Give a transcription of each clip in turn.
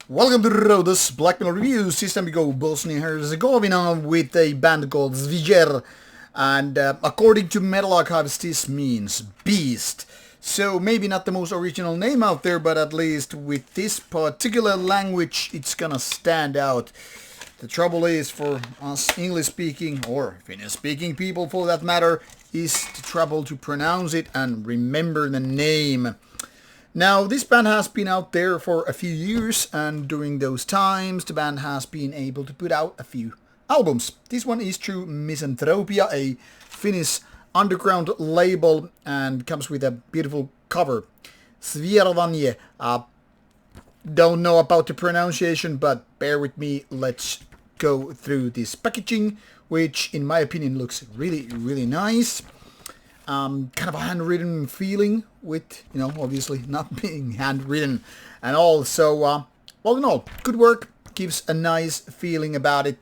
Welcome to Rauta's Black Metal Reviews. This time we go Bosnia and Herzegovina with a band called Zvijer. And according to Metal Archives, this means beast. So maybe not the most original name out there, but at least with this particular language, it's gonna stand out. The trouble is for us English-speaking or Finnish-speaking people, for that matter, is the trouble to pronounce it and remember the name. Now, this band has been out there for a few years, and during those times, the band has been able to put out a few albums. This one is through Misantropia, a Finnish underground label, and comes with a beautiful cover. Zvjerovanje. Don't know about the pronunciation, but bear with me. Let's go through this packaging, which in my opinion looks really, really nice. Kind of a handwritten feeling with, obviously not being handwritten and all. So, all in all, good work. Gives a nice feeling about it.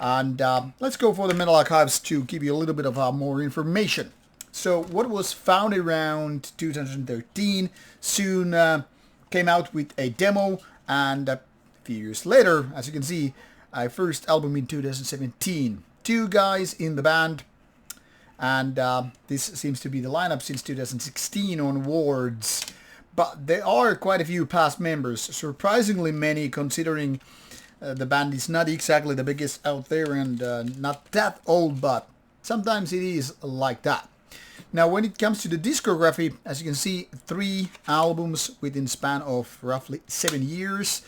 And let's go for the Metal Archives to give you a little bit of more information. So, what was founded around 2013 soon came out with a demo, and a few years later, as you can see, a first album in 2017. Two guys in the band. And this seems to be the lineup since 2016 onwards. But there are quite a few past members, surprisingly many considering the band is not exactly the biggest out there and not that old, but sometimes it is like that. Now when it comes to the discography, as you can see, 3 albums within span of roughly 7 years.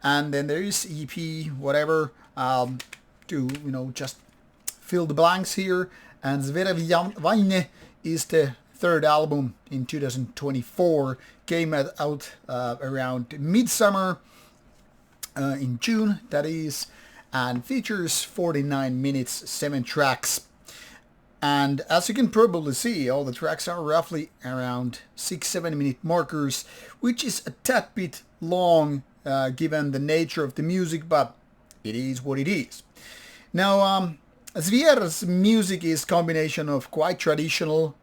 And then there is EP, whatever, to, just fill the blanks here. And Zvjerovanje is the 3rd album in 2024. Came out around midsummer in June, that is, and features 49 minutes, 7 tracks. And as you can probably see, all the tracks are roughly around 6-7 minute markers, which is a tad bit long given the nature of the music, but it is what it is. Now, Zvijer's music is a combination of quite traditional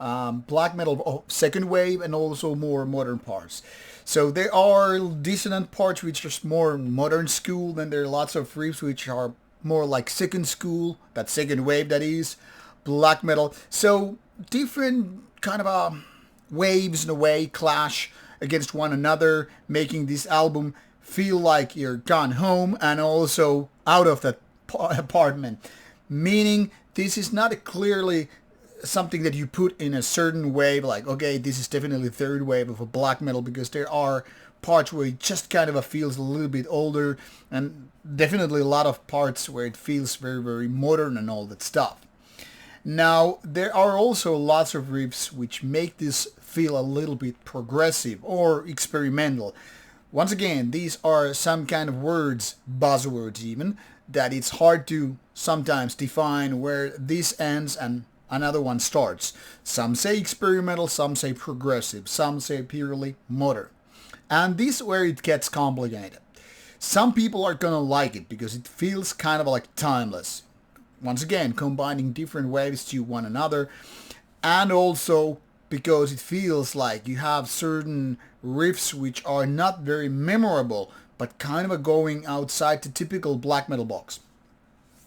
black metal of second wave and also more modern parts. So there are dissonant parts which are more modern school, then there are lots of riffs which are more like second school, that second wave that is, black metal. So different kind of waves in a way clash against one another, making this album feel like you're gone home and also out of that apartment. Meaning this is not clearly something that you put in a certain wave, like, okay, this is definitely third wave of a black metal, because there are parts where it just kind of feels a little bit older, and definitely a lot of parts where it feels very, very modern and all that stuff. Now, there are also lots of riffs which make this feel a little bit progressive or experimental. Once again, these are some kind of words, buzzwords even, that it's hard to sometimes define where this ends and another one starts. Some say experimental, some say progressive, some say purely modern. And this is where it gets complicated. Some people are gonna like it because it feels kind of like timeless. Once again, combining different waves to one another, and also because it feels like you have certain riffs which are not very memorable, but kind of going outside the typical black metal box.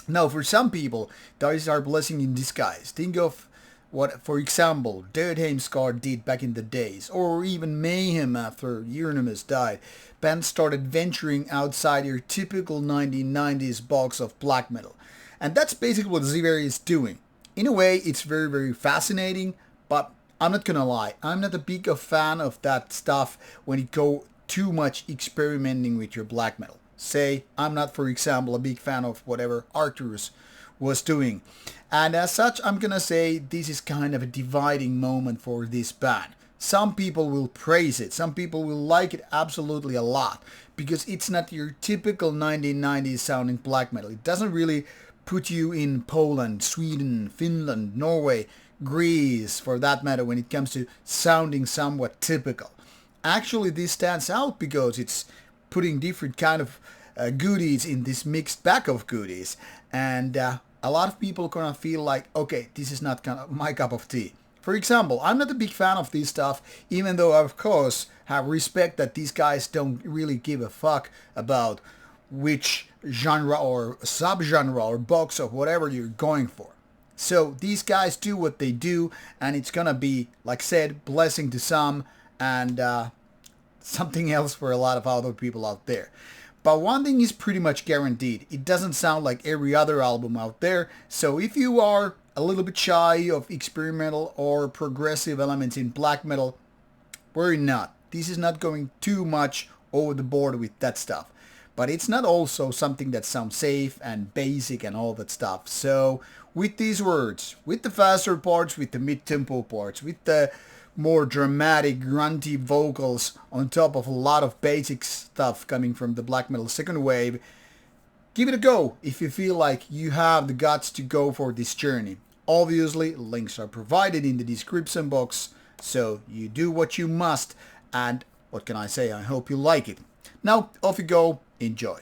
Now, for some people, that is our blessing in disguise. Think of what, for example, Dead Heimskar did back in the days, or even Mayhem after Euronymous died. Bands started venturing outside your typical 1990s box of black metal. And that's basically what Zvijer is doing. In a way, it's very, very fascinating, but I'm not gonna lie, I'm not a big fan of that stuff when it go too much experimenting with your black metal. Say, I'm not, for example, a big fan of whatever Arcturus was doing. And as such, I'm gonna say this is kind of a dividing moment for this band. Some people will praise it, some people will like it absolutely a lot, because it's not your typical 1990s sounding black metal. It doesn't really put you in Poland, Sweden, Finland, Norway, Greece, for that matter, when it comes to sounding somewhat typical. Actually, this stands out because it's putting different kind of goodies in this mixed bag of goodies, and a lot of people gonna feel like, okay, this is not kind of my cup of tea. For example, I'm not a big fan of this stuff, even though I, of course, have respect that these guys don't really give a fuck about which genre or subgenre or box or whatever you're going for. So these guys do what they do, and it's gonna be, like I said, blessing to some and something else for a lot of other people out there. But one thing is pretty much guaranteed. It doesn't sound like every other album out there. So if you are a little bit shy of experimental or progressive elements in black metal, worry not. This is not going too much over the board with that stuff. But it's not also something that sounds safe and basic and all that stuff. So with these words, with the faster parts, with the mid-tempo parts, with the more dramatic, grunty vocals on top of a lot of basic stuff coming from the black metal second wave, give it a go if you feel like you have the guts to go for this journey. Obviously, links are provided in the description box, so you do what you must, and what can I say, I hope you like it. Now, off you go, enjoy.